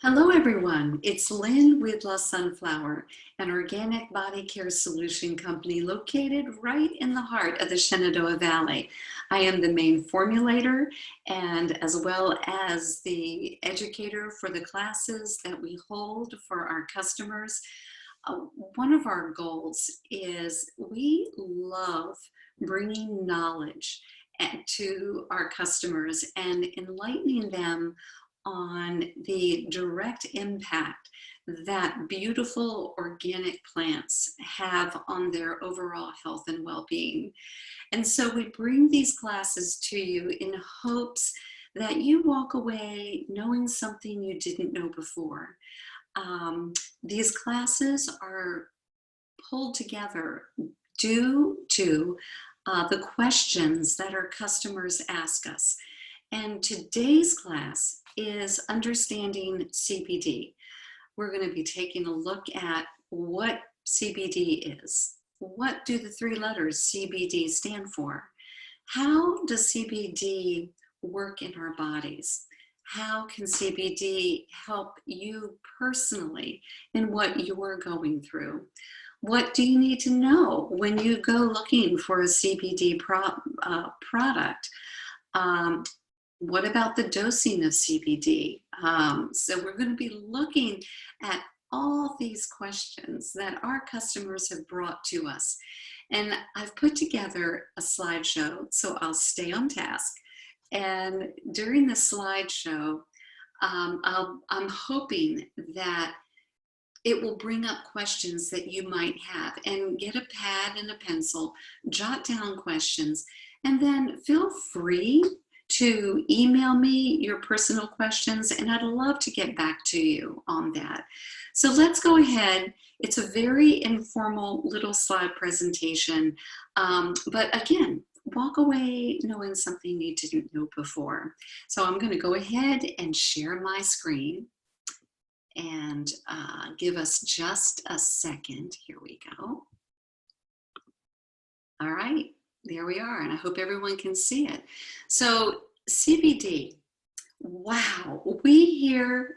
Hello everyone, it's Lynn with La Sunflower, an organic body care solution company located right in the heart of the Shenandoah Valley. I am the main formulator and as well as the educator for the classes that we hold for our customers. One of our goals is we love bringing knowledge to our customers and enlightening them on the direct impact that beautiful organic plants have on their overall health and well-being. And so we bring these classes to you in hopes that you walk away knowing something you didn't know before. These classes are pulled together due to the questions that our customers ask us. And today's class is understanding CBD. We're going to be taking a look at what CBD is. What do the three letters CBD stand for? How does CBD work in our bodies? How can CBD help you personally in what you're going through? What do you need to know when you go looking for a CBD product? What about the dosing of CBD? So we're going to be looking at all these questions that our customers have brought to us. And I've put together a slideshow, so I'll stay on task. And during the slideshow, I'm hoping that it will bring up questions that you might have, and get a pad and a pencil, jot down questions, and then feel free to email me your personal questions, and I'd love to get back to you on that. So let's go ahead. It's a very informal little slide presentation, but again, walk away knowing something you didn't know before. So I'm going to go ahead and share my screen and give us just a second. Here we go. All right, there we are, and I hope everyone can see it. So CBD, wow, we hear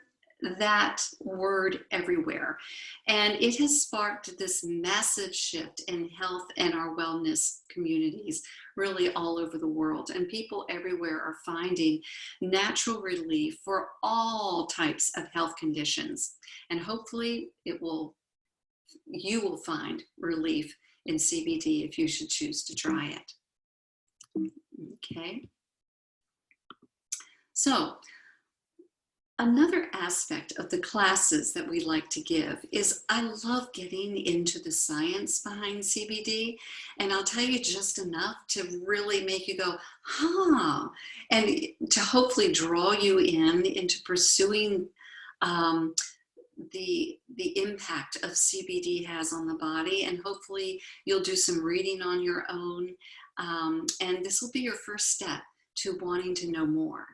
that word everywhere, and it has sparked this massive shift in health and our wellness communities really all over the world, and people everywhere are finding natural relief for all types of health conditions, and hopefully you will find relief in CBD if you should choose to try it. Okay, so another aspect of the classes that we like to give is I love getting into the science behind CBD, and I'll tell you just enough to really make you go, huh, and to hopefully draw you into pursuing the impact of CBD has on the body, and hopefully you'll do some reading on your own, and this will be your first step to wanting to know more.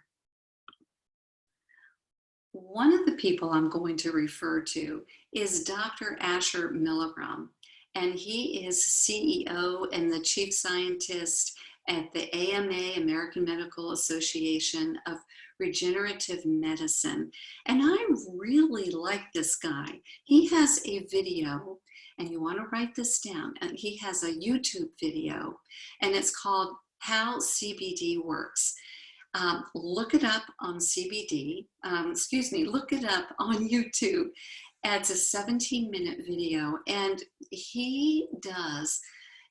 One of the people I'm going to refer to is Dr. Asher Milgram, and he is CEO and the chief scientist at the AMA, American Medical Association of Regenerative Medicine. And I really like this guy. He has a video, and you want to write this down, and he has a YouTube video, and it's called How CBD Works. Look it up on look it up on YouTube. It's a 17-minute video, and he does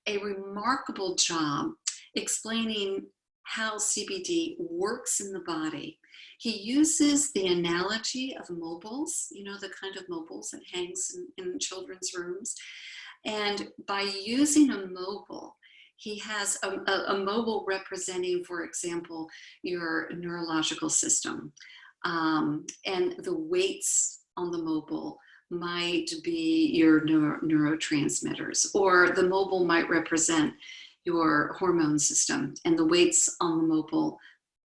a remarkable job explaining how CBD works in the body. He uses the analogy of mobiles, you know, the kind of mobiles that hangs in children's rooms. And by using a mobile, he has a mobile representing, for example, your neurological system. And the weights on the mobile might be your neurotransmitters, or the mobile might represent your hormone system, and the weights on the mobile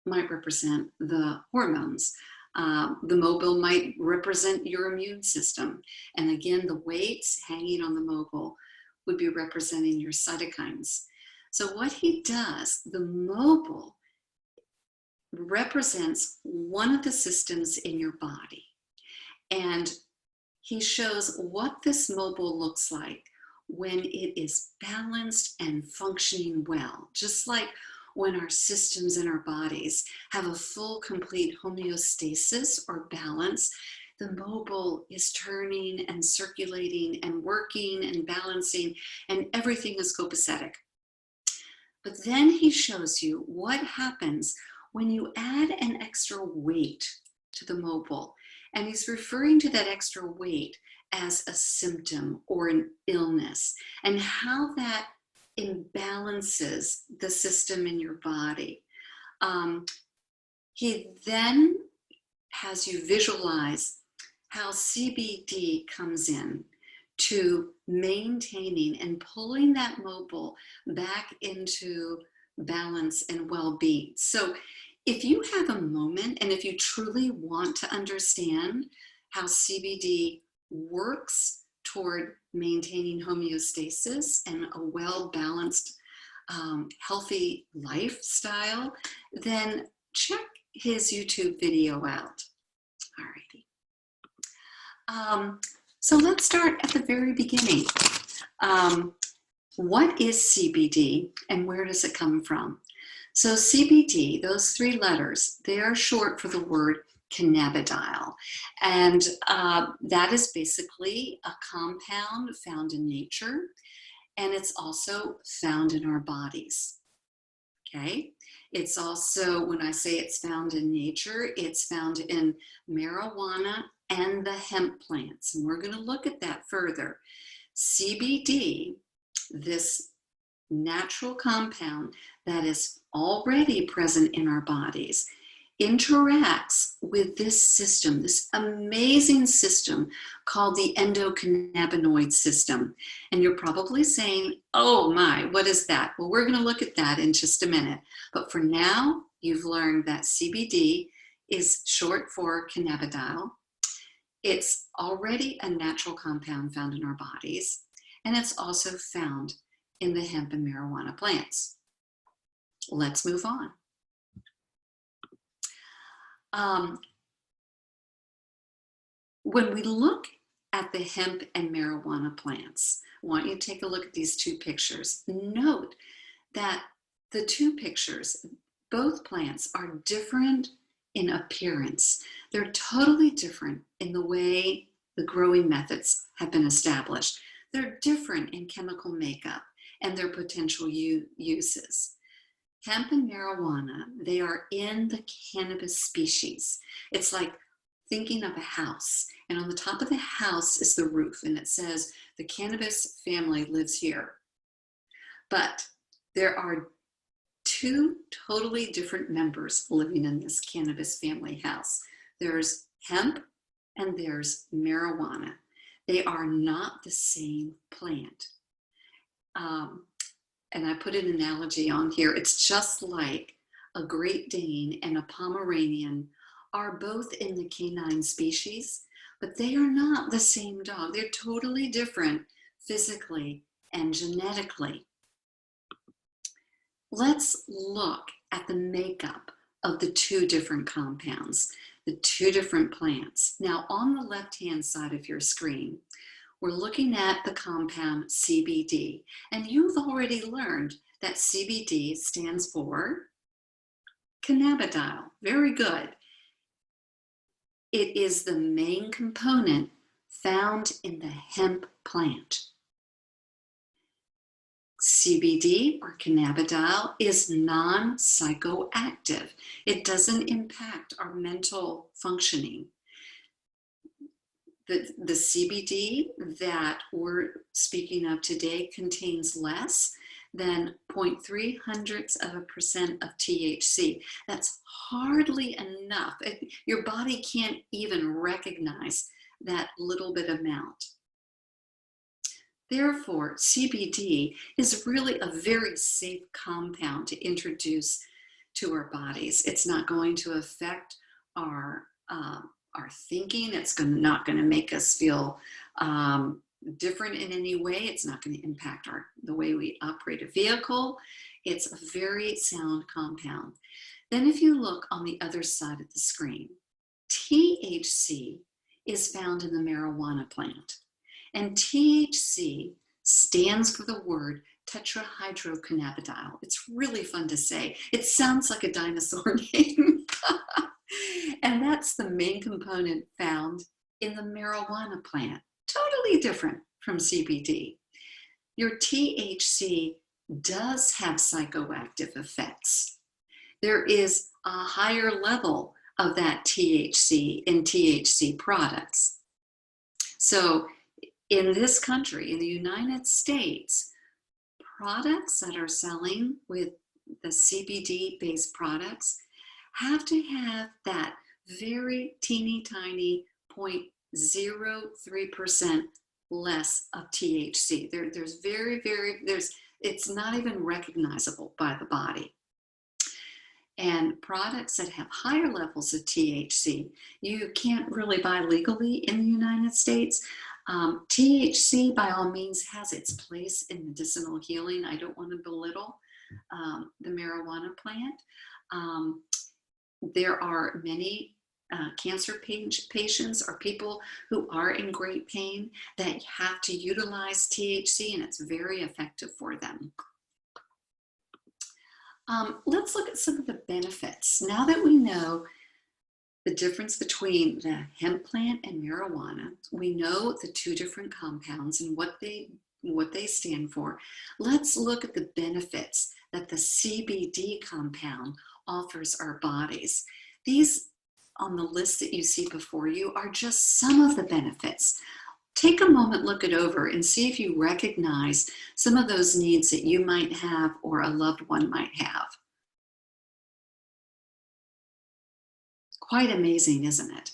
might represent the hormones. The mobile might represent your immune system. And again, the weights hanging on the mobile would be representing your cytokines. So what he does, the mobile represents one of the systems in your body. And he shows what this mobile looks like when it is balanced and functioning well, just like when our systems in our bodies have a full, complete homeostasis or balance. The mobile is turning and circulating and working and balancing, and everything is copacetic. But then he shows you what happens when you add an extra weight to the mobile. And he's referring to that extra weight as a symptom or an illness, and how that imbalances the system in your body. He then has you visualize how CBD comes in to maintaining and pulling that mobile back into balance and well-being. So if you have a moment and if you truly want to understand how CBD works toward maintaining homeostasis and a well-balanced, healthy lifestyle, then check his YouTube video out. Alrighty. So let's start at the very beginning. What is CBD and where does it come from? So CBD, those three letters, they are short for the word cannabidiol. And that is basically a compound found in nature, and it's also found in our bodies. Okay? It's also, when I say it's found in nature, it's found in marijuana and the hemp plants. And we're going to look at that further. CBD, this natural compound that is already present in our bodies, interacts with this system, this amazing system called the endocannabinoid system. And you're probably saying, oh my, what is that? Well, we're going to look at that in just a minute. But for now, you've learned that CBD is short for cannabidiol. It's already a natural compound found in our bodies, and it's also found in the hemp and marijuana plants. Let's move on. When we look at the hemp and marijuana plants, I want you to take a look at these two pictures. Note that the two pictures, both plants are different in appearance. They're totally different in the way the growing methods have been established. They're different in chemical makeup and their potential uses. Hemp and marijuana, they are in the cannabis species. It's like thinking of a house, and on the top of the house is the roof, and it says the cannabis family lives here. But there are two totally different members living in this cannabis family house. There's hemp and there's marijuana. They are not the same plant. And I put an analogy on here. It's just like a Great Dane and a Pomeranian are both in the canine species, but they are not the same dog. They're totally different physically and genetically. Let's look at the makeup of the two different compounds, the two different plants. Now, on the left-hand side of your screen, we're looking at the compound CBD, and you've already learned that CBD stands for cannabidiol. Very good. It is the main component found in the hemp plant. CBD or cannabidiol is non-psychoactive. It doesn't impact our mental functioning. The CBD that we're speaking of today contains less than 0.03% of THC. That's hardly enough. Your body can't even recognize that little bit amount. Therefore, CBD is really a very safe compound to introduce to our bodies. It's not going to affect our thinking. It's not going to make us feel different in any way. It's not going to impact the way we operate a vehicle. It's a very sound compound. Then if you look on the other side of the screen, THC is found in the marijuana plant. And THC stands for the word tetrahydrocannabidiol. It's really fun to say. It sounds like a dinosaur name. And that's the main component found in the marijuana plant. Totally different from CBD. Your THC does have psychoactive effects. There is a higher level of that THC in THC products. So in this country, in the United States, products that are selling with the CBD-based products have to have that very teeny tiny 0.03% less of THC. It's not even recognizable by the body. And products that have higher levels of THC, you can't really buy legally in the United States. THC, by all means, has its place in medicinal healing. I don't want to belittle the marijuana plant. There are many cancer patients or people who are in great pain that have to utilize THC, and it's very effective for them. Let's look at some of the benefits. Now that we know the difference between the hemp plant and marijuana, we know the two different compounds and what they stand for. Let's look at the benefits that the CBD compound offers our bodies. These on the list that you see before you are just some of the benefits. Take a moment, look it over, and see if you recognize some of those needs that you might have or a loved one might have. Quite amazing, isn't it?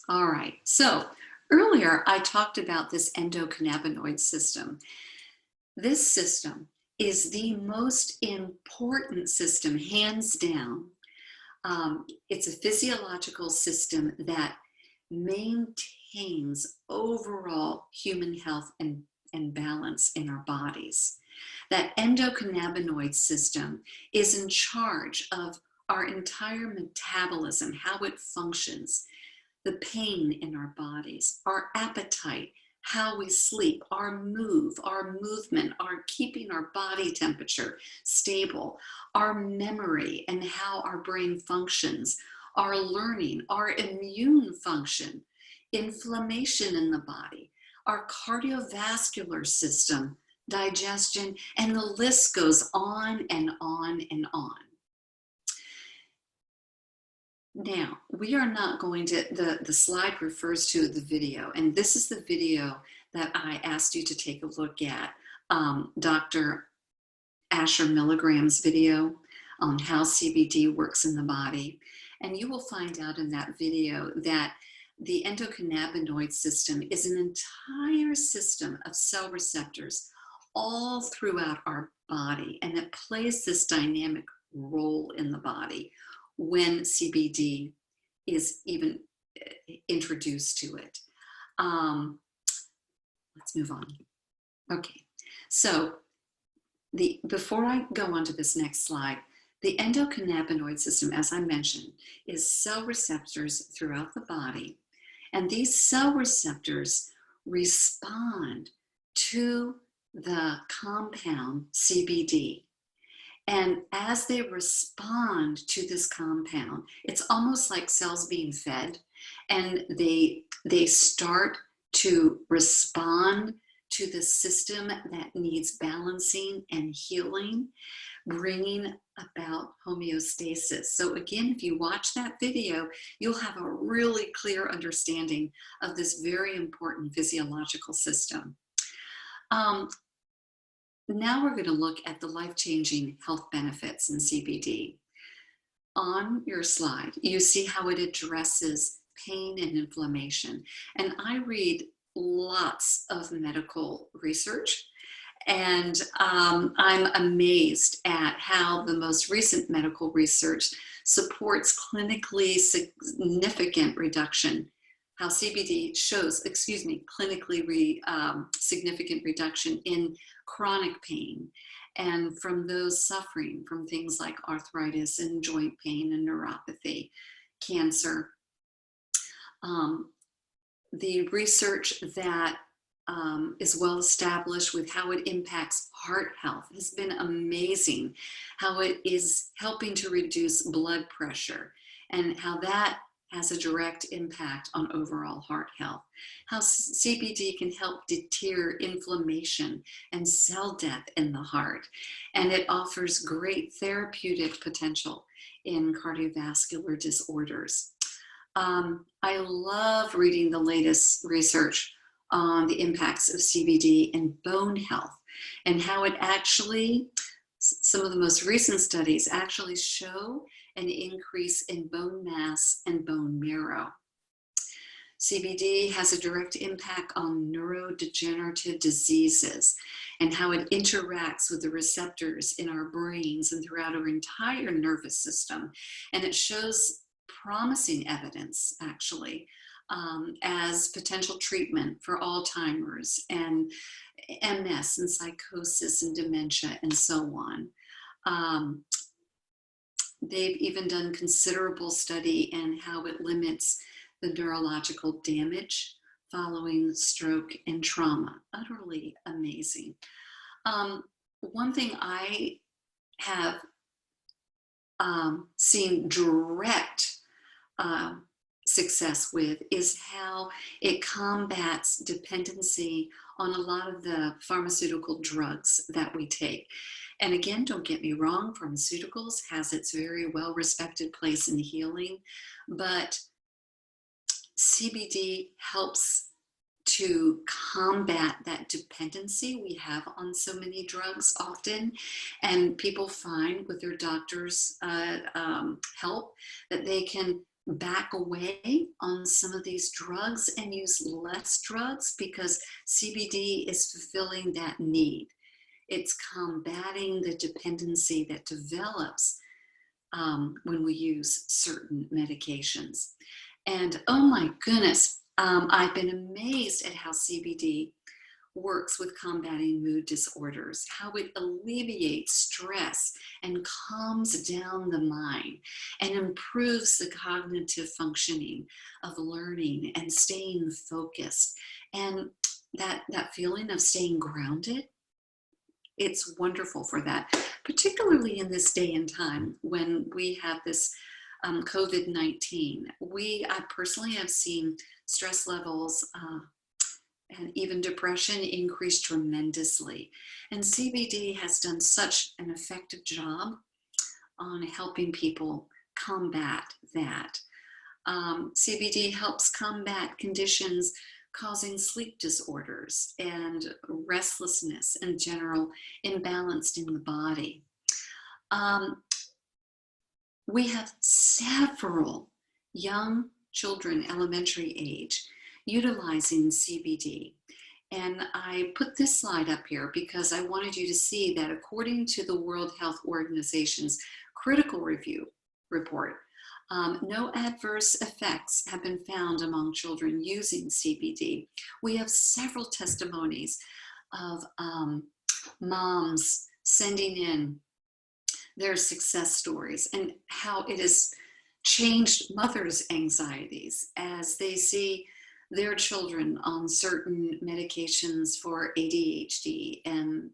All right, so earlier I talked about this endocannabinoid system. This system is the most important system, hands down. It's a physiological system that maintains overall human health and balance in our bodies. That endocannabinoid system is in charge of our entire metabolism, how it functions, the pain in our bodies, our appetite, how we sleep, our movement, our keeping our body temperature stable, our memory and how our brain functions, our learning, our immune function, inflammation in the body, our cardiovascular system, digestion, and the list goes on and on and on. Now, we are not going to, the slide refers to the video, and this is the video that I asked you to take a look at, Dr. Asher Milligram's video on how CBD works in the body. And you will find out in that video that the endocannabinoid system is an entire system of cell receptors all throughout our body, and it plays this dynamic role in the body when CBD is even introduced to it. Let's move on. Okay, so before I go on to this next slide, the endocannabinoid system, as I mentioned, is cell receptors throughout the body, and these cell receptors respond to the compound CBD. And as they respond to this compound, it's almost like cells being fed, and they start to respond to the system that needs balancing and healing, bringing about homeostasis. So again, if you watch that video, you'll have a really clear understanding of this very important physiological system. Now we're going to look at the life-changing health benefits in CBD. On your slide, you see how it addresses pain and inflammation. And I read lots of medical research, and I'm amazed at how the most recent medical research supports clinically significant reduction, how CBD shows, clinically significant reduction in chronic pain and from those suffering from things like arthritis and joint pain and neuropathy, cancer. Um, the research that is well established with how it impacts heart health has been amazing, how it is helping to reduce blood pressure and how that has a direct impact on overall heart health, how CBD can help deter inflammation and cell death in the heart, and it offers great therapeutic potential in cardiovascular disorders. I love reading the latest research on the impacts of CBD in bone health and how it actually, some of the most recent studies actually show an increase in bone mass and bone marrow. CBD has a direct impact on neurodegenerative diseases and how it interacts with the receptors in our brains and throughout our entire nervous system. And it shows promising evidence, actually, as potential treatment for Alzheimer's and MS and psychosis and dementia and so on. They've even done considerable study in how it limits the neurological damage following stroke and trauma. Utterly amazing. One thing I have seen direct success with is how it combats dependency on a lot of the pharmaceutical drugs that we take. And again, don't get me wrong, pharmaceuticals has its very well respected place in healing, but CBD helps to combat that dependency we have on so many drugs often. And people find with their doctor's help that they can back away on some of these drugs and use less drugs because CBD is fulfilling that need. It's combating the dependency that develops when we use certain medications. And oh my goodness, I've been amazed at how CBD works with combating mood disorders, how it alleviates stress and calms down the mind and improves the cognitive functioning of learning and staying focused. And that feeling of staying grounded, it's wonderful for that, particularly in this day and time when we have this COVID-19. I personally have seen stress levels and even depression increase tremendously. And CBD has done such an effective job on helping people combat that. CBD helps combat conditions causing sleep disorders and restlessness and general imbalance in the body. We have several young children, elementary age, utilizing CBD. And I put this slide up here because I wanted you to see that according to the World Health Organization's critical review report, no adverse effects have been found among children using CBD. We have several testimonies of moms sending in their success stories and how it has changed mothers' anxieties as they see their children on certain medications for ADHD and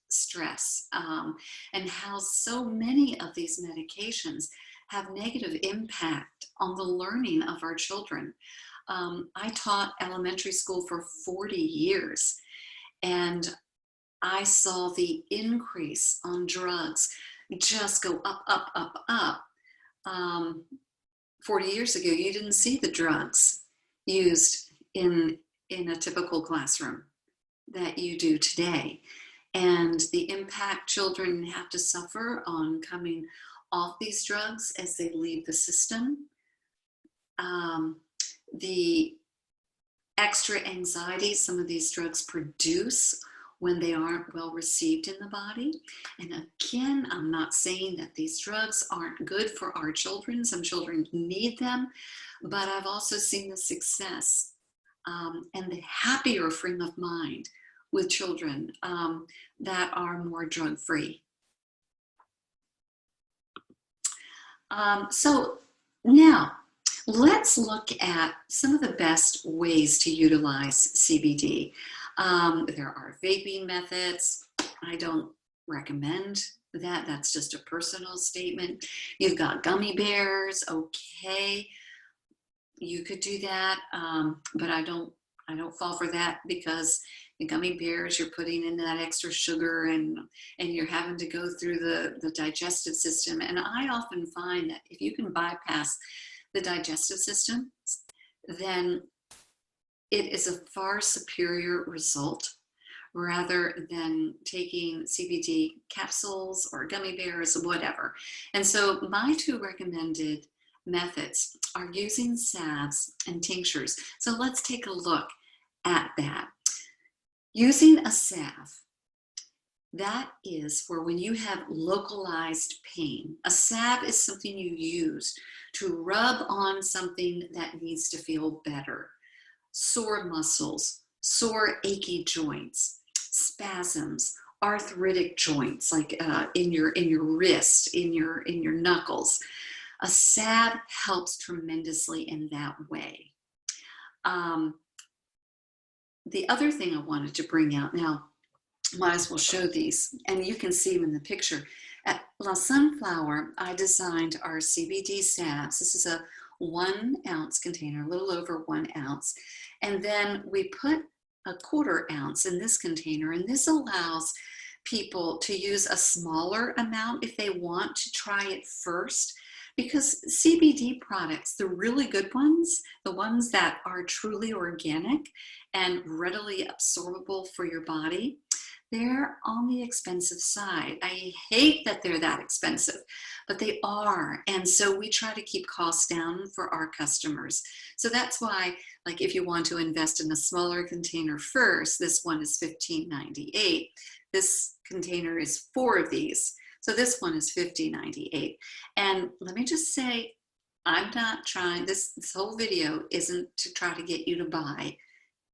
stress, and how so many of these medications have negative impact on the learning of our children. I taught elementary school for 40 years, and I saw the increase on drugs just go up, up, up, up. 40 years ago, you didn't see the drugs used in a typical classroom that you do today. And the impact children have to suffer on coming off these drugs as they leave the system. The extra anxiety some of these drugs produce when they aren't well received in the body. And again, I'm not saying that these drugs aren't good for our children. Some children need them, but I've also seen the success and the happier frame of mind with children that are more drug-free. So now let's look at some of the best ways to utilize CBD. There are vaping methods. I don't recommend that. That's just a personal statement. You've got gummy bears. Okay, you could do that, but I don't fall for that, because the gummy bears, you're putting in that extra sugar, and you're having to go through the digestive system. And I often find that if you can bypass the digestive system, then it is a far superior result rather than taking CBD capsules or gummy bears or whatever. And so my two recommended methods are using salves and tinctures. So let's take a look at that. Using a salve, that is for when you have localized pain. A salve is something you use to rub on something that needs to feel better. Sore muscles, sore achy joints, spasms, arthritic joints, like in your wrist, in your knuckles. A salve helps tremendously in that way. The other thing I wanted to bring out now, might as well show these, and you can see them in the picture. At La Sunflower, I designed our CBD salves. This is a 1 ounce container, a little over 1 ounce. And then we put a 1/4 ounce in this container, and this allows people to use a smaller amount if they want to try it first. Because CBD products, the really good ones, the ones that are truly organic and readily absorbable for your body, they're on the expensive side. I hate that they're that expensive, but they are. And so we try to keep costs down for our customers. So that's why, like, if you want to invest in a smaller container first, this one is $15.98. This container is 4 of these. So this one is $50.98. And let me just say, I'm not trying, this whole video isn't to try to get you to buy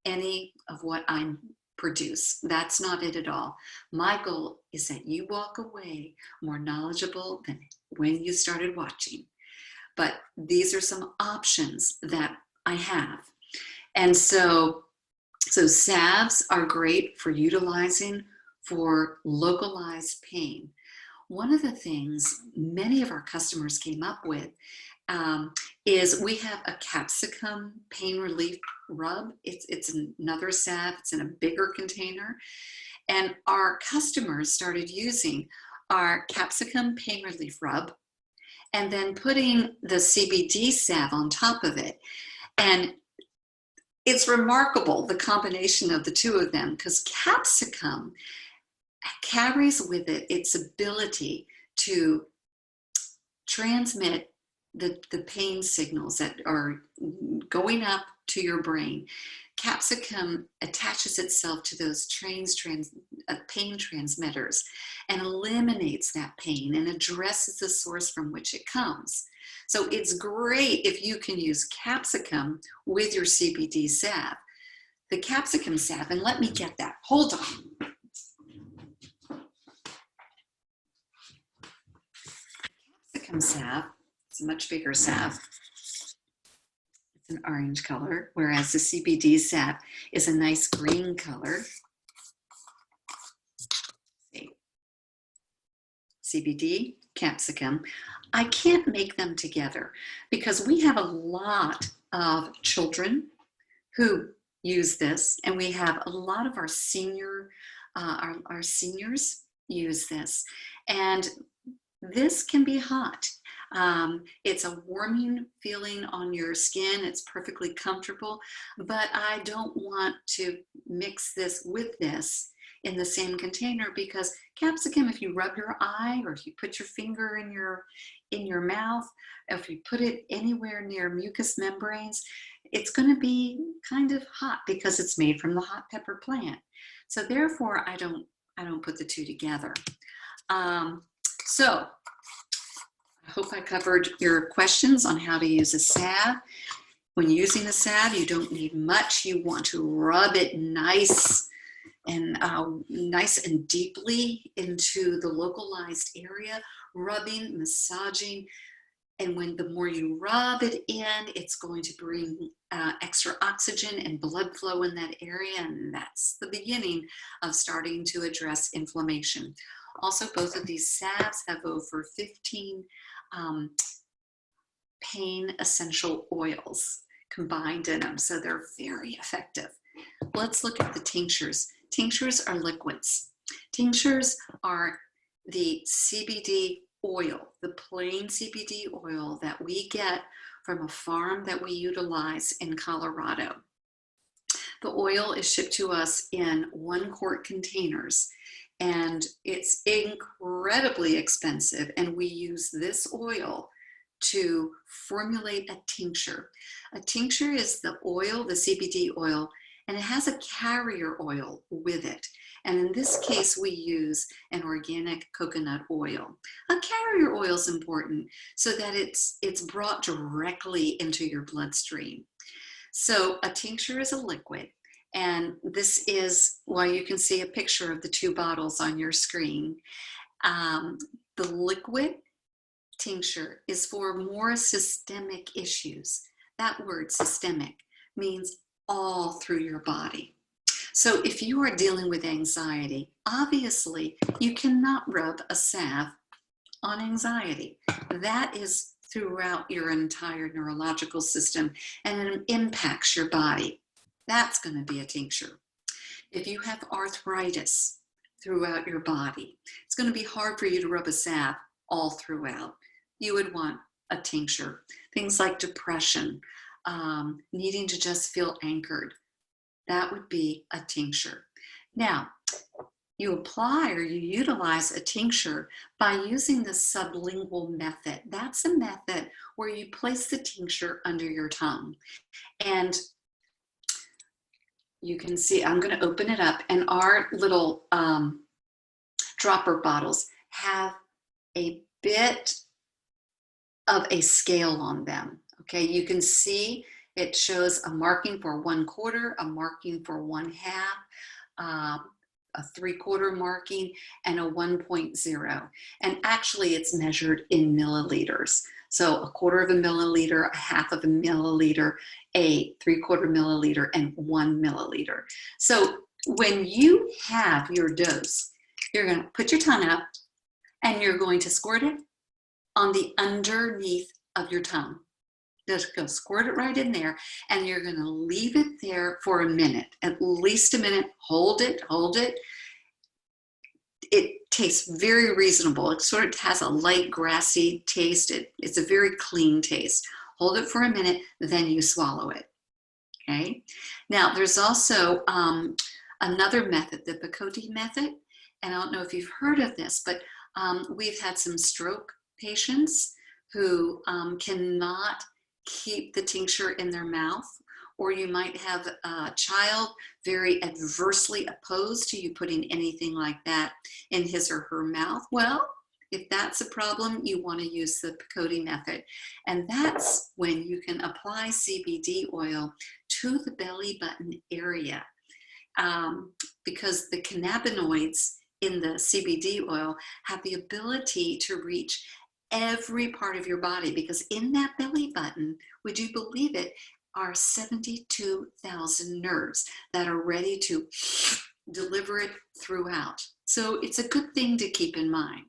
any of what I produce. That's not it at all. My goal is that you walk away more knowledgeable than when you started watching. But these are some options that I have. And so salves are great for utilizing for localized pain. One of the things many of our customers came up with is we have a capsicum pain relief rub. It's another salve. It's in a bigger container. And our customers started using our capsicum pain relief rub and then putting the CBD salve on top of it. And it's remarkable, the combination of the two of them, because capsicum carries with it its ability to transmit the pain signals that are going up to your brain. Capsicum attaches itself to those pain transmitters and eliminates that pain and addresses the source from which it comes. So it's great if you can use capsicum with your CBD salve. The capsicum salve, and let me get that, hold on. Capsicum salve, it's a much bigger salve. It's an orange color, whereas the CBD salve is a nice green color. See. CBD, capsicum. I can't make them together because we have a lot of children who use this, and we have a lot of our seniors use this, and this can be hot. It's a warming feeling on your skin. It's perfectly comfortable, but I don't want to mix this with this in the same container, because capsicum, if you rub your eye or if you put your finger in your mouth, if you put it anywhere near mucous membranes, it's going to be kind of hot because it's made from the hot pepper plant. So therefore, I don't put the two together. So I hope I covered your questions on how to use a salve. When using a salve, you don't need much. You want to rub it nice and nice and deeply into the localized area, rubbing, massaging. And the more you rub it in, it's going to bring extra oxygen and blood flow in that area. And that's the beginning of starting to address inflammation. Also, both of these salves have over 15 pain essential oils combined in them. So they're very effective. Let's look at the tinctures. Tinctures are liquids. Tinctures are the CBD oil, the plain CBD oil that we get from a farm that we utilize in Colorado. The oil is shipped to us in 1-quart containers, and it's incredibly expensive, and we use this oil to formulate a tincture. A tincture is the oil, the CBD oil, and it has a carrier oil with it. And in this case, we use an organic coconut oil. A carrier oil is important so that it's brought directly into your bloodstream. So a tincture is a liquid, and this is why you can see a picture of the 2 bottles on your screen. The liquid tincture is for more systemic issues. That word, systemic, means all through your body. So if you are dealing with anxiety, obviously you cannot rub a salve on anxiety. That is throughout your entire neurological system, and it impacts your body. That's going to be a tincture. If you have arthritis throughout your body, it's going to be hard for you to rub a salve all throughout. You would want a tincture. Things like depression, needing to just feel anchored, that would be a tincture. Now, you apply or you utilize a tincture by using the sublingual method. That's a method where you place the tincture under your tongue. And you can see, I'm going to open it up, and our little dropper bottles have a bit of a scale on them. Okay, you can see it shows a marking for 1/4, a marking for 1/2, a 3/4 marking, and a 1.0. And actually it's measured in milliliters. So 1/4 of a milliliter, a 1/2 of a milliliter, a 3/4 milliliter, and 1 milliliter. So when you have your dose, you're going to put your tongue up and you're going to squirt it on the underneath of your tongue. Just go squirt it right in there, and you're going to leave it there for a minute, at least a minute. Hold it, hold it. It tastes very reasonable. It sort of has a light grassy taste. It's a very clean taste. Hold it for a minute, then you swallow it. Okay. Now there's also another method, the Picotti method. And I don't know if you've heard of this, but we've had some stroke patients who cannot keep the tincture in their mouth, or you might have a child very adversely opposed to you putting anything like that in his or her mouth. Well, if that's a problem, you want to use the Picotti method. And that's when you can apply CBD oil to the belly button area, because the cannabinoids in the CBD oil have the ability to reach every part of your body, because in that belly button, would you believe it, are 72,000 nerves that are ready to deliver it throughout. So it's a good thing to keep in mind.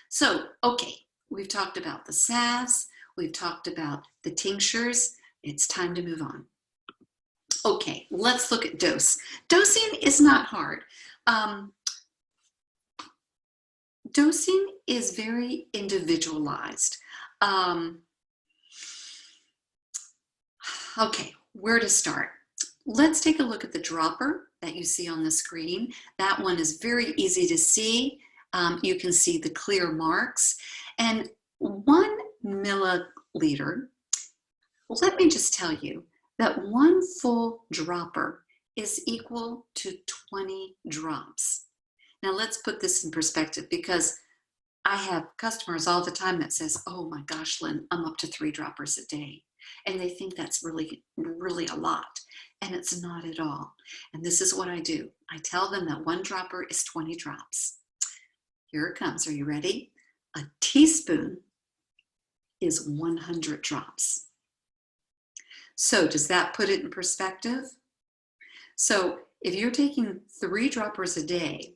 So, okay, we've talked about the salves, we've talked about the tinctures. It's time to move on. Okay, let's look at dose. Dosing is not hard. Dosing is very individualized. Okay, where to start? Let's take a look at the dropper that you see on the screen. That one is very easy to see. You can see the clear marks. And 1 milliliter, well, let me just tell you that 1 full dropper is equal to 20 drops. Now let's put this in perspective, because I have customers all the time that says, oh my gosh, Lynn, I'm up to 3 droppers a day. And they think that's really, really a lot. And it's not at all. And this is what I do. I tell them that 1 dropper is 20 drops. Here it comes. Are you ready? A teaspoon is 100 drops. So does that put it in perspective? So if you're taking 3 droppers a day,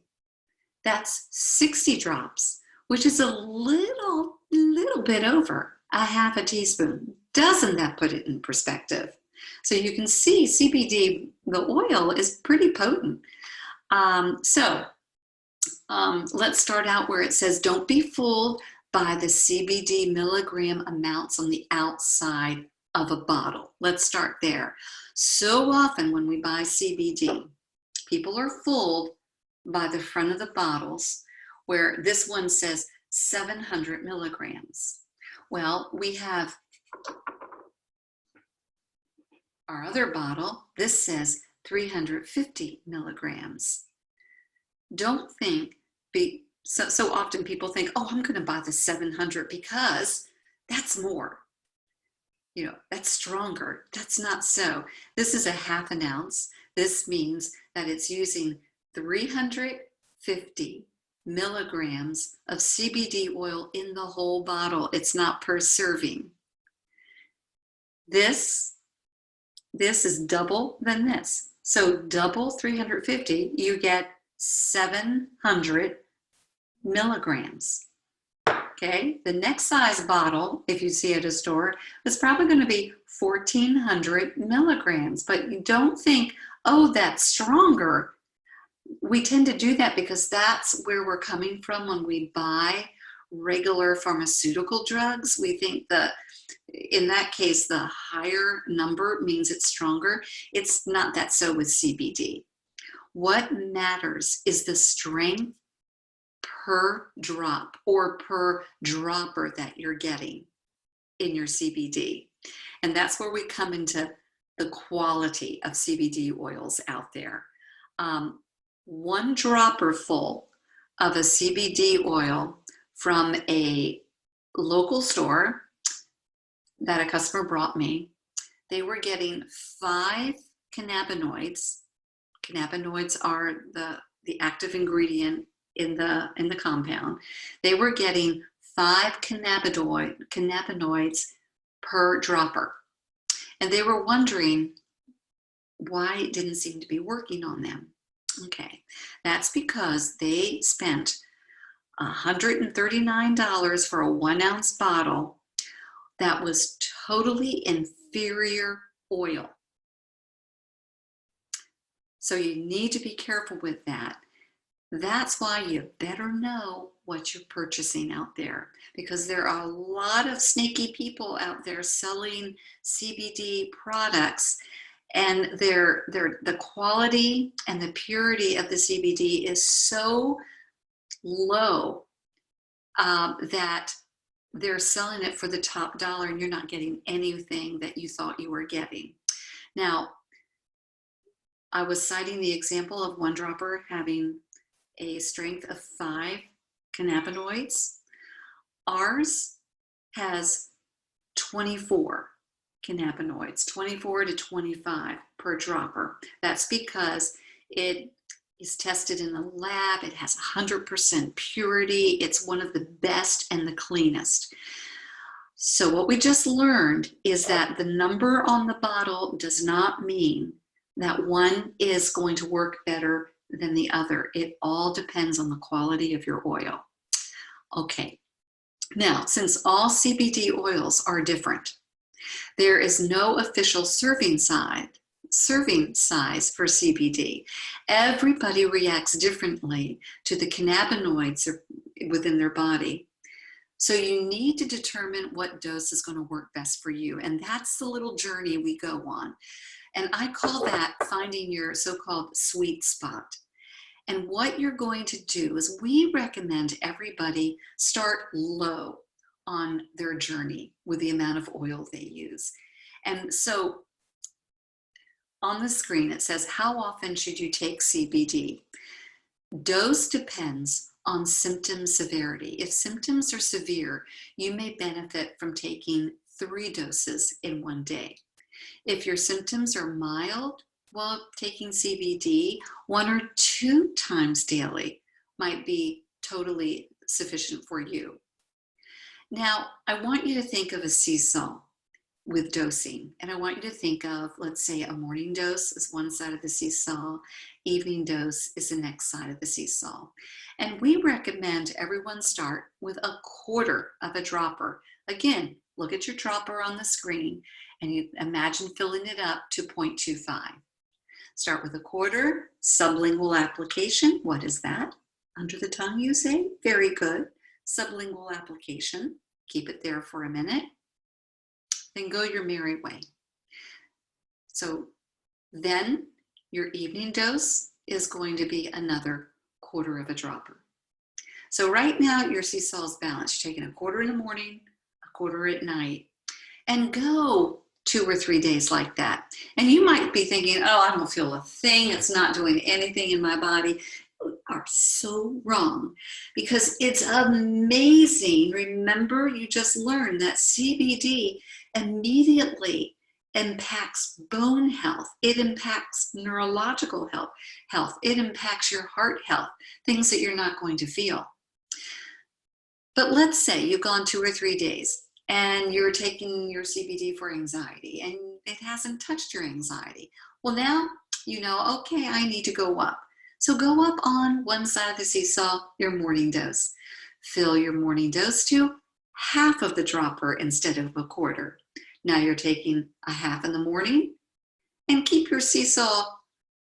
that's 60 drops, which is a little bit over a half a teaspoon. Doesn't that put it in perspective? So you can see CBD, the oil, is pretty potent. Let's start out where it says, don't be fooled by the CBD milligram amounts on the outside of a bottle. Let's start there. So often when we buy CBD, people are fooled by the front of the bottles where this one says 700 milligrams. Well, we have our other bottle. This says 350 milligrams. Don't think, so often people think, oh, I'm going to buy the 700 because that's more. You know, that's stronger. That's not so. This is a half an ounce. This means that it's using 350 milligrams of CBD oil in the whole bottle. It's not per serving. This is double than this. So double 350, you get 700 milligrams. Okay, the next size bottle, if you see at a store, is probably going to be 1,400 milligrams. But you don't think, oh, that's stronger. We tend to do that because that's where we're coming from when we buy regular pharmaceutical drugs. We think that in that case, the higher number means it's stronger. It's not that so with CBD. What matters is the strength per drop or per dropper that you're getting in your CBD. And that's where we come into the quality of CBD oils out there. 1 dropper full of a CBD oil from a local store that a customer brought me, they were getting 5 cannabinoids. Cannabinoids are the active ingredient in the compound. They were getting 5 cannabinoids per dropper. And they were wondering why it didn't seem to be working on them. Okay, that's because they spent $139 for a 1 ounce bottle that was totally inferior oil. So you need to be careful with that. That's why you better know what you're purchasing out there, because there are a lot of sneaky people out there selling CBD products, and the quality and the purity of the CBD is so low that they're selling it for the top dollar and you're not getting anything that you thought you were getting. Now, I was citing the example of 1 dropper having a strength of 5 cannabinoids. Ours has 24 cannabinoids, 24 to 25 per dropper. That's because it is tested in the lab. It has 100% purity. It's one of the best and the cleanest. So what we just learned is that the number on the bottle does not mean that one is going to work better than the other. It all depends on the quality of your oil. Okay, now since all CBD oils are different, there is no official serving size for CBD. Everybody reacts differently to the cannabinoids within their body. So you need to determine what dose is going to work best for you. And that's the little journey we go on. And I call that finding your so-called sweet spot. And what you're going to do is we recommend everybody start low on their journey with the amount of oil they use. And so on the screen, it says, how often should you take CBD? Dose depends on symptom severity. If symptoms are severe, you may benefit from taking 3 doses in one day. If your symptoms are mild Well, taking CBD 1 or 2 times daily might be totally sufficient for you. Now, I want you to think of a seesaw with dosing. And I want you to think of, let's say, a morning dose is one side of the seesaw, evening dose is the next side of the seesaw. And we recommend everyone start with 1/4 of a dropper. Again, look at your dropper on the screen and you imagine filling it up to 0.25. Start with 1/4, sublingual application. What is that? Under the tongue, you say? Very good. Sublingual application. Keep it there for a minute. Then go your merry way. So then your evening dose is going to be another 1/4 of a dropper. So right now your seesaw is balanced. You're taking 1/4 in the morning, 1/4 at night, and go 2 or 3 days like that. And you might be thinking, oh, I don't feel a thing. It's not doing anything in my body. You are so wrong, because it's amazing. Remember, you just learned that CBD immediately impacts bone health. It impacts neurological health. It impacts your heart health, things that you're not going to feel. But let's say you've gone 2 or 3 days and you're taking your CBD for anxiety and it hasn't touched your anxiety. Well, now you know, okay, I need to go up. So go up on one side of the seesaw, your morning dose. Fill your morning dose to 1/2 of the dropper instead of 1/4. Now you're taking 1/2 in the morning and keep your seesaw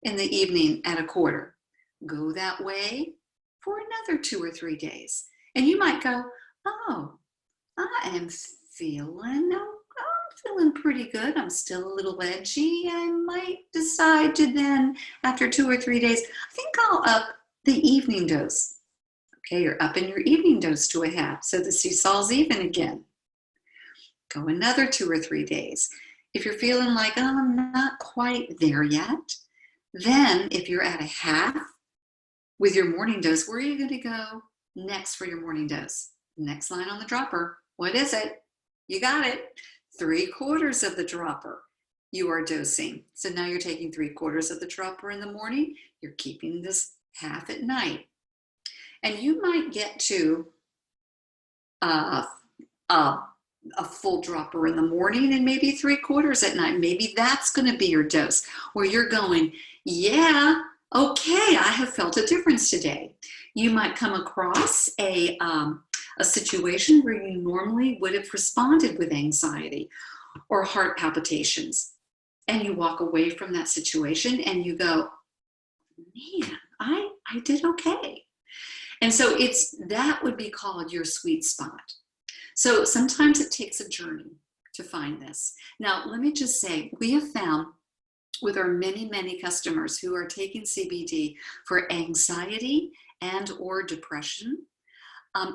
in the evening at 1/4. Go that way for another 2 or 3 days. And you might go, oh, I'm feeling pretty good. I'm still a little edgy. I might decide to then, after 2 or 3 days, I think I'll up the evening dose. Okay, you're upping your evening dose to 1/2, so the seesaw's even again. Go another 2 or 3 days. If you're feeling like, oh, I'm not quite there yet, then if you're at 1/2 with your morning dose, where are you going to go next for your morning dose? Next line on the dropper. What is it? You got it. 3/4 of the dropper you are dosing. So now you're taking 3/4 of the dropper in the morning. You're keeping this 1/2 at night. And you might get to a full dropper in the morning and maybe 3/4 at night. Maybe that's going to be your dose where you're going, yeah, okay, I have felt a difference today. You might come across a situation where you normally would have responded with anxiety or heart palpitations. And you walk away from that situation and you go, man, I did okay. And so that would be called your sweet spot. So sometimes it takes a journey to find this. Now, let me just say, we have found with our many, many customers who are taking CBD for anxiety and or depression,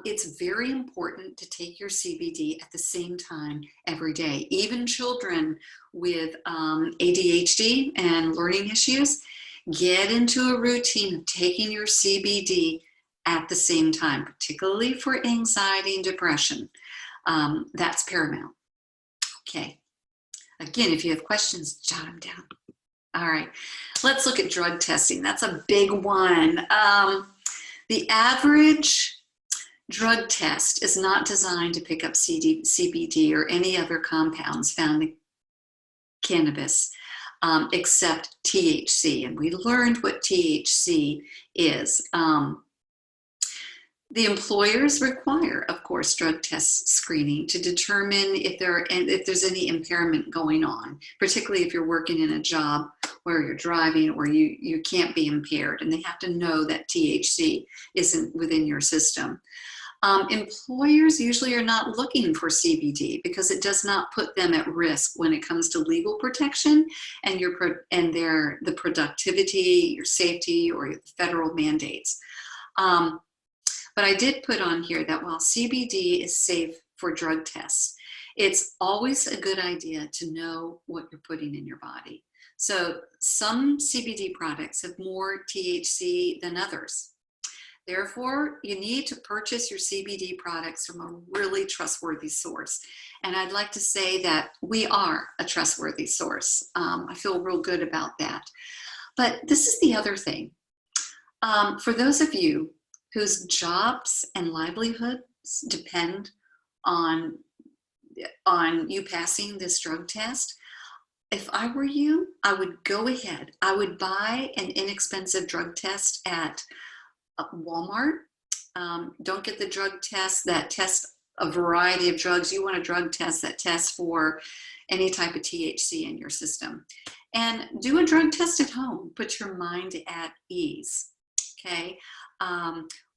it's very important to take your CBD at the same time every day. Even children with ADHD and learning issues, get into a routine of taking your CBD at the same time, particularly for anxiety and depression. That's paramount. Okay. Again, if you have questions, jot them down. All right. Let's look at drug testing. That's a big one. The average drug test is not designed to pick up CBD or any other compounds found in cannabis, except THC. And we learned what THC is. The employers require, of course, drug test screening to determine if there's any impairment going on, particularly if you're working in a job where you're driving or you can't be impaired, and they have to know that THC isn't within your system. Employers usually are not looking for CBD because it does not put them at risk when it comes to legal protection and the productivity, your safety, or your federal mandates. But I did put on here that while CBD is safe for drug tests, it's always a good idea to know what you're putting in your body. So some CBD products have more THC than others. Therefore, you need to purchase your CBD products from a really trustworthy source. And I'd like to say that we are a trustworthy source. I feel real good about that. But this is the other thing. For those of you whose jobs and livelihoods depend on you passing this drug test, if I were you, I would go ahead. I would buy an inexpensive drug test at Walmart. Don't get the drug test that tests a variety of drugs. You want a drug test that tests for any type of THC in your system. And do a drug test at home. Put your mind at ease. Okay.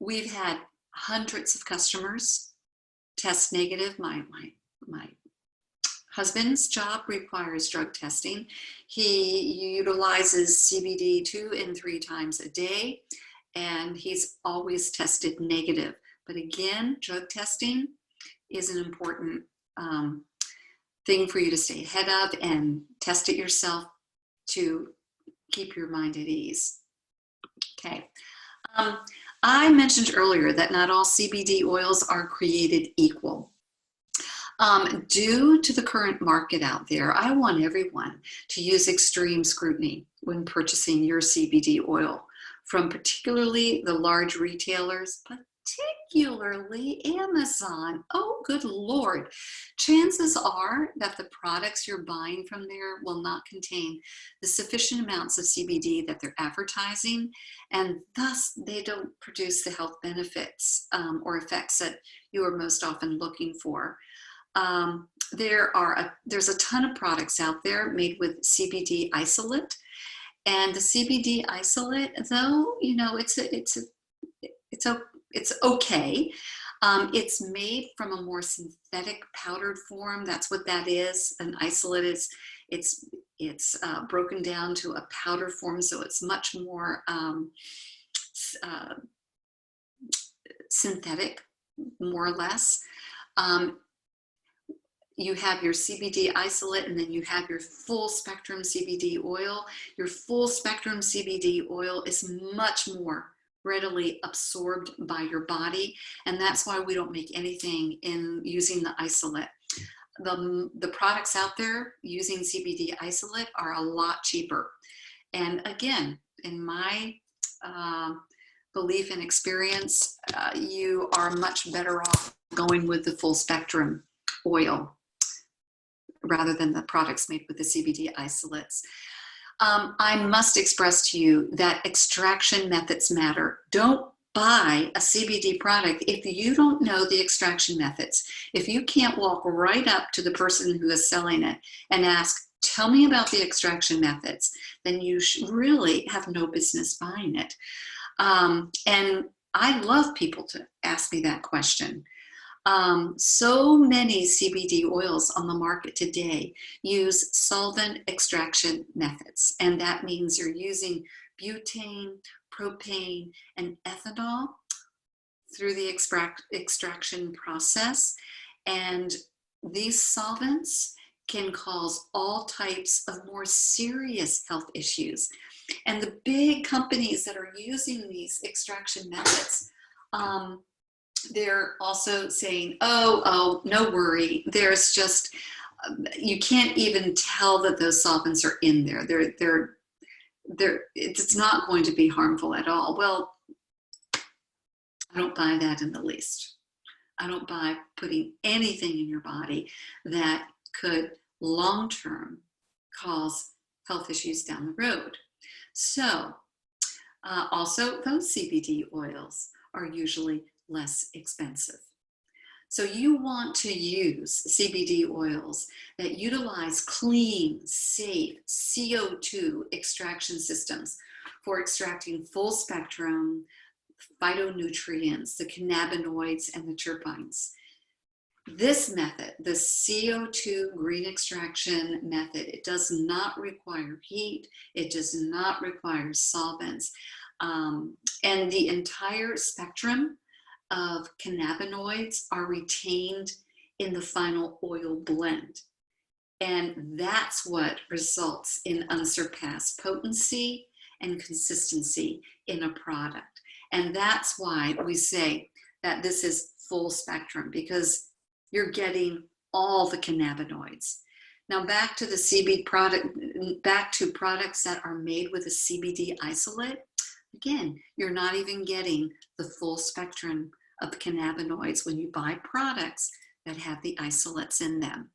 We've had hundreds of customers test negative. My husband's job requires drug testing. He utilizes CBD 2 and 3 times a day, and he's always tested negative. But again, drug testing is an important thing for you to stay ahead of and test it yourself to keep your mind at ease. Okay. I mentioned earlier that not all CBD oils are created equal. Due to the current market out there, I want everyone to use extreme scrutiny when purchasing your CBD oil from particularly the large retailers, particularly Amazon. Oh, good Lord. Chances are that the products you're buying from there will not contain the sufficient amounts of CBD that they're advertising, and thus they don't produce the health benefits or effects that you are most often looking for. There's a ton of products out there made with CBD isolate, and the CBD isolate, though, you know, it's okay. It's made from a more synthetic powdered form. That's what that is. An isolate is it's broken down to a powder form, so it's much more synthetic, more or less. You have your CBD isolate, and then you have your full spectrum CBD oil. Your full spectrum CBD oil is much more readily absorbed by your body, and that's why we don't make anything in using the isolate. The products out there using CBD isolate are a lot cheaper. And again, in my belief and experience, you are much better off going with the full spectrum oil rather than the products made with the CBD isolates. I must express to you that extraction methods matter. Don't buy a CBD product if you don't know the extraction methods. If you can't walk right up to the person who is selling it and ask, tell me about the extraction methods, then you really have no business buying it. And I love people to ask me that question. So many CBD oils on the market today use solvent extraction methods, and that means you're using butane, propane, and ethanol through the extraction process. And these solvents can cause all types of more serious health issues. And the big companies that are using these extraction methods, they're also saying, oh, no worry. There's just, you can't even tell that those solvents are in there. It's not going to be harmful at all. Well, I don't buy that in the least. I don't buy putting anything in your body that could long-term cause health issues down the road. So also those CBD oils are usually less expensive. So you want to use CBD oils that utilize clean, safe CO2 extraction systems for extracting full spectrum phytonutrients, the cannabinoids, and the terpenes. This method, the CO2 green extraction method, it does not require heat. It does not require solvents. And the entire spectrum of cannabinoids are retained in the final oil blend. And that's what results in unsurpassed potency and consistency in a product. And that's why we say that this is full spectrum, because you're getting all the cannabinoids. Now back to the CBD product, back to products that are made with a CBD isolate. Again, you're not even getting the full spectrum of cannabinoids when you buy products that have the isolates in them.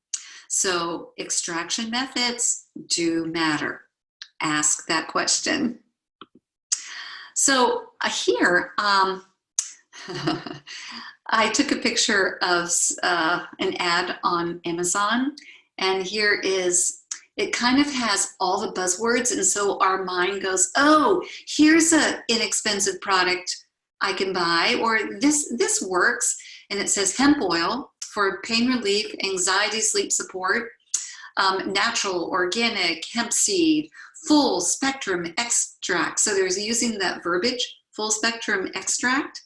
So extraction methods do matter. Ask that question. So here, I took a picture of an ad on Amazon, and here is, it kind of has all the buzzwords, and so our mind goes, oh, here's an inexpensive product I can buy, or this works, and it says hemp oil for pain relief, anxiety, sleep support, natural, organic, hemp seed, full spectrum extract. So there's using that verbiage, full spectrum extract,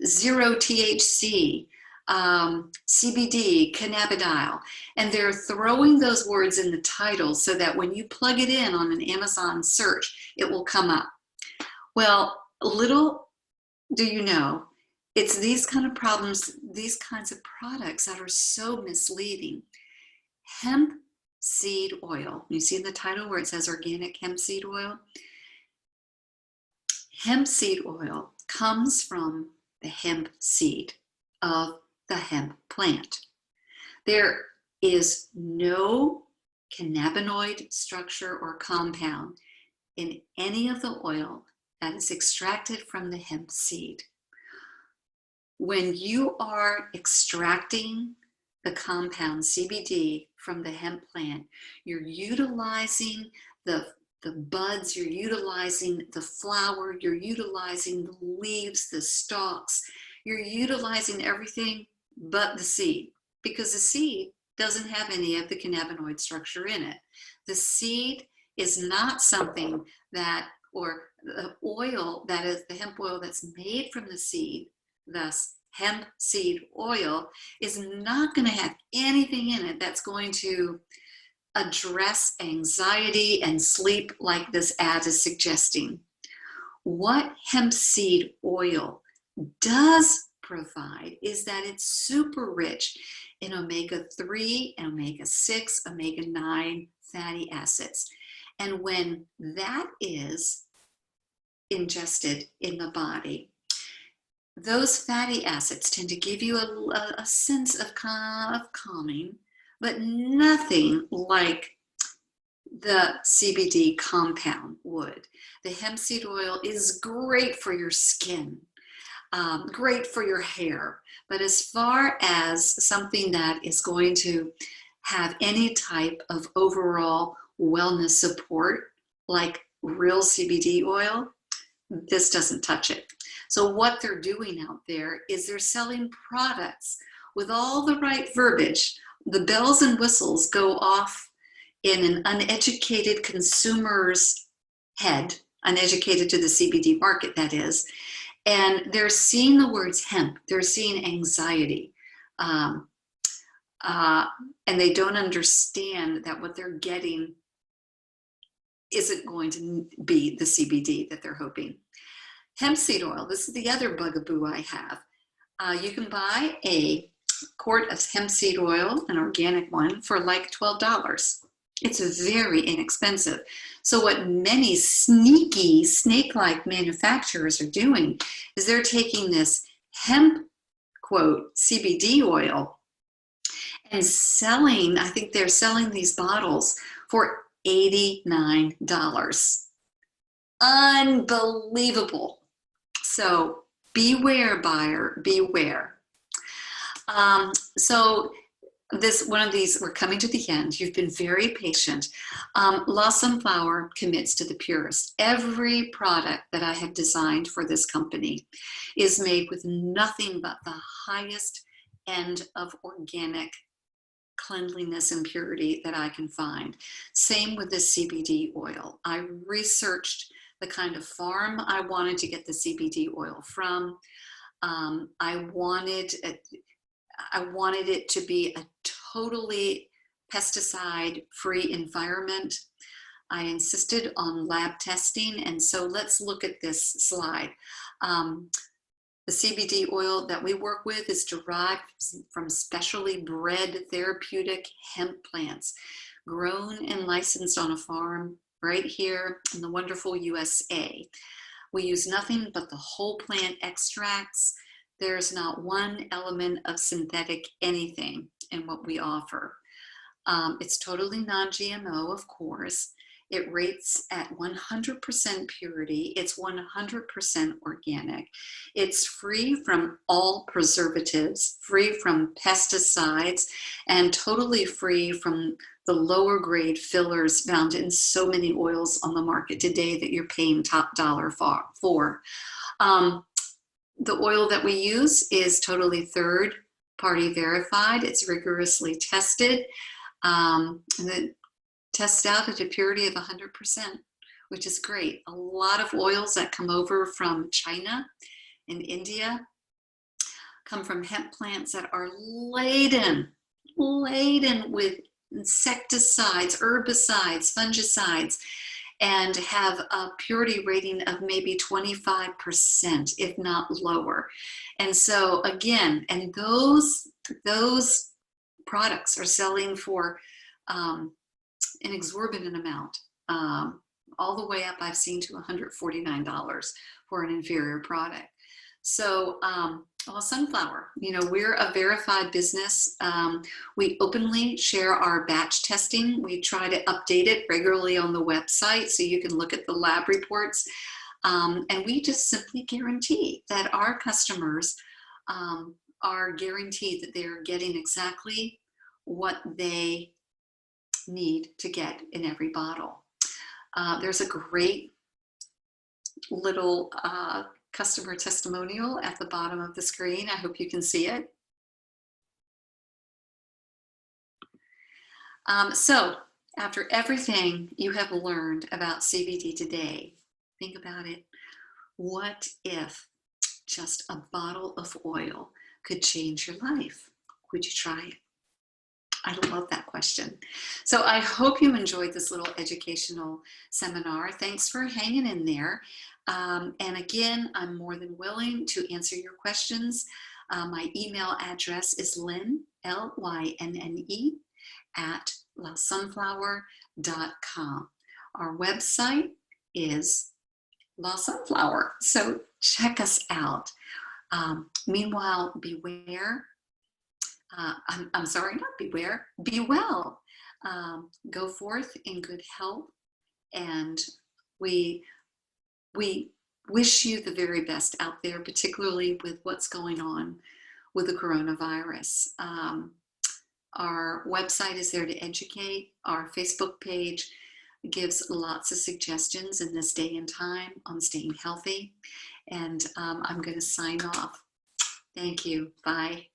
zero THC, CBD, cannabidiol, and they're throwing those words in the title so that when you plug it in on an Amazon search, it will come up. Well, little do you know, it's these kind of problems, these kinds of products that are so misleading. Hemp seed oil, you see in the title where it says organic hemp seed oil? Hemp seed oil comes from the hemp seed of the hemp plant. There is no cannabinoid structure or compound in any of the oil that is extracted from the hemp seed. When you are extracting the compound CBD from the hemp plant, you're utilizing the buds, you're utilizing the flower, you're utilizing the leaves, the stalks, you're utilizing everything but the seed, because the seed doesn't have any of the cannabinoid structure in it. The seed is not something that, or the oil that is the hemp oil that's made from the seed, thus hemp seed oil, is not going to have anything in it that's going to address anxiety and sleep like this ad is suggesting. What hemp seed oil does provide is that it's super rich in omega-3, omega-6, omega-9 fatty acids. And when that is ingested in the body, those fatty acids tend to give you a sense of calming, but nothing like the CBD compound would. The hemp seed oil is great for your skin, great for your hair, but as far as something that is going to have any type of overall wellness support, like real CBD oil, this doesn't touch it. So what they're doing out there is they're selling products with all the right verbiage. The bells and whistles go off in an uneducated consumer's head, uneducated to the CBD market, that is, and they're seeing the words hemp, they're seeing anxiety, and they don't understand that what they're getting isn't going to be the CBD that they're hoping. Hemp seed oil, this is the other bugaboo I have. You can buy a quart of hemp seed oil, an organic one, for like $12. It's very inexpensive. So what many sneaky, snake-like manufacturers are doing is they're taking this hemp, quote, CBD oil and selling, I think they're selling these bottles for $89. Unbelievable. So beware, buyer, beware. So one of these, we're coming to the end. You've been very patient. La Sunflower commits to the purest. Every product that I have designed for this company is made with nothing but the highest end of organic cleanliness and purity that I can find. Same with the CBD oil. I researched the kind of farm I wanted to get the CBD oil from. I wanted it to be a totally pesticide-free environment. I insisted on lab testing, and so let's look at this slide. The CBD oil that we work with is derived from specially bred therapeutic hemp plants, grown and licensed on a farm right here in the wonderful USA. We use nothing but the whole plant extracts. There's not one element of synthetic anything in what we offer. It's totally non-GMO, of course. It rates at 100% purity. It's 100% organic. It's free from all preservatives, free from pesticides, and totally free from the lower grade fillers found in so many oils on the market today that you're paying top dollar for. The oil that we use is totally third party verified. It's rigorously tested. And it tests out at a purity of 100%, which is great. A lot of oils that come over from China and India come from hemp plants that are laden with insecticides, herbicides, fungicides, and have a purity rating of maybe 25%, if not lower. And so again, and those products are selling for an exorbitant amount, all the way up I've seen to $149 for an inferior product. So well, Sunflower, you know, we're a verified business. We openly share our batch testing. We try to update it regularly on the website so you can look at the lab reports. And we just simply guarantee that our customers are guaranteed that they're getting exactly what they need to get in every bottle. There's a great little customer testimonial at the bottom of the screen. I hope you can see it. So after everything you have learned about CBD today, think about it. What if just a bottle of oil could change your life? Would you try it? I love that question. So I hope you enjoyed this little educational seminar. Thanks for hanging in there. And again, I'm more than willing to answer your questions. My email address is Lynne, L-Y-N-N-E, at lasunflower.com. Our website is La Sunflower, so check us out. Meanwhile, beware. I'm sorry, not beware, be well. Go forth in good health, and we wish you the very best out there, particularly with what's going on with the coronavirus. Our website is there to educate. Our Facebook page gives lots of suggestions in this day and time on staying healthy. And I'm going to sign off. Thank you. Bye.